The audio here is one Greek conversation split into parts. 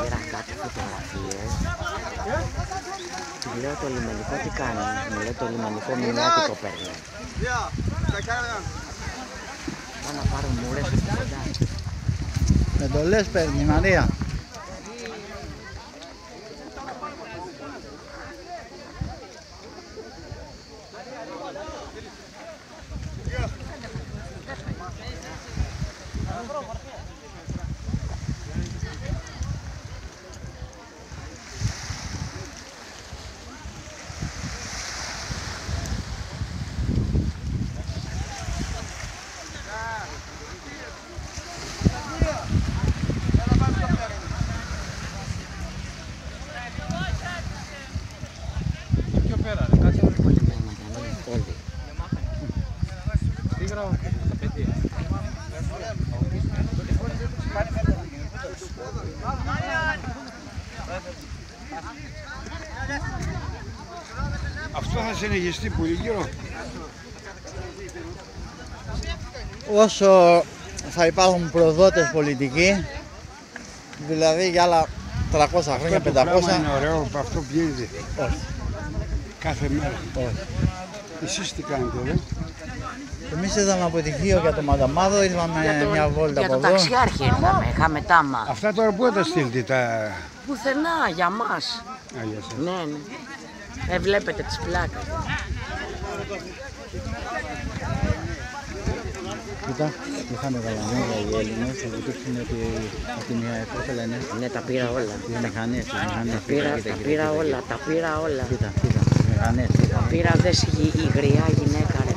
Πήρα κάτι φωτογραφίες. Του λέω το λιμενικό τι κάνει. Μου λέει το λιμενικό μηνιάτικο παίρνει. Πάω να πάρω μούρες από κοντά. Εντολές παίρνει Μαρία. Αυτό θα συνεχιστεί πολύ καιρό. Όσο θα υπάρχουν προδότες πολιτικοί, δηλαδή για άλλα 300 χρόνια, 500. Αυτό είναι ωραίο, αυτό πιέζει. Όχι. Κάθε μέρα. Όχι. Εσείς τι κάνετε εδώ? Εμείς είδαμε αποτυχίο για το Μανταμάδο, είδαμε μια βόλτα για από το εδώ. ταξιάρχη ήρθαμε, είχαμε τάμα. Αυτά τώρα πού θα τα στείλετε τα... Πουθενά, για μας. Α, για σας. Ναι, ναι. Βλέπετε τις πλάκες. Κοίτα, είχαν γαλανίδα οι Έλληνες, θα δείξουν ότι από τη μία πώς θα λένε. Ναι, τα πήρα όλα. Τις μηχανές, τις μηχανές. Τα πήρα όλα, τα πήρα όλα. Κοίτα, τις μηχανές. Τα πήρα δες η γριά γυναίκα ρε.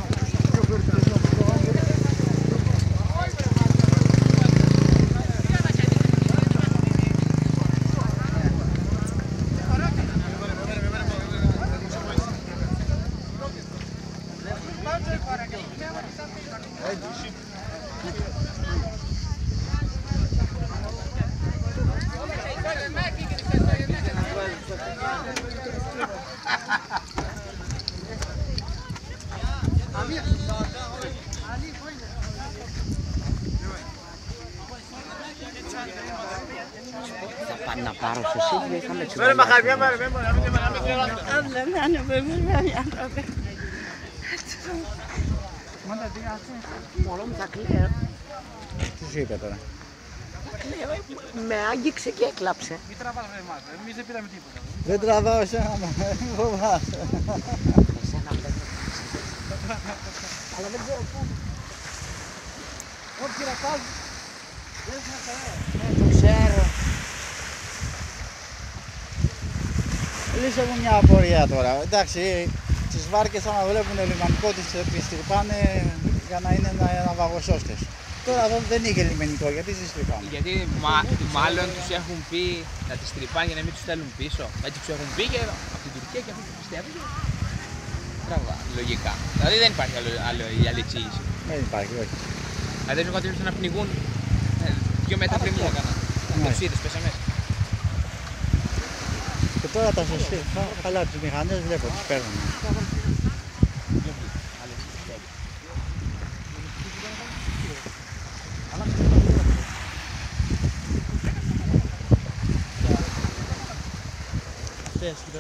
Θα πάω να πάρω στο σίδιο, είχαμε τσιμπαλιά. Μωρό μου θα κλαίω. Τι σου είπε τώρα? Με άγγιξε και έκλαψε. Μην τραβάς με εμάς, εμείς δεν πήραμε τίποτα. Δεν τραβάω εσένα, μην φοβάσαι. Αλλά δεν ξέρω πού. Ό,τι να πας, δεν θα Το ξέρω. Λύσε μου μια απορία τώρα. Εντάξει, τις βάρκες άμα βλέπουν λιμανικό τις επιστρυπάνε για να είναι ένα βαγοσώστες. Τώρα εδώ δεν είχε λιμενικό, γιατί τις τρυπάνε? Γιατί μάλλον τους έχουν πει να τις τρυπάνε για να μην τους στέλνουν πίσω. Έτσι τους έχουν πει και από την Τουρκία και αυτοί τους πιστεύουν. Τραβά, λογικά. Δηλαδή δεν υπάρχει άλλη εξήγηση. Δεν υπάρχει, όχι. Δηλαδή δεν κατέβησαν να πνιγούν 2 μέτρα πριν μου έκανα. Ναι. Τους είδες, πέσα μέσα. Και τώρα τα σωστή. Καλά, τις μηχανές βλέπω, τις παίρνουν. Αυτές οι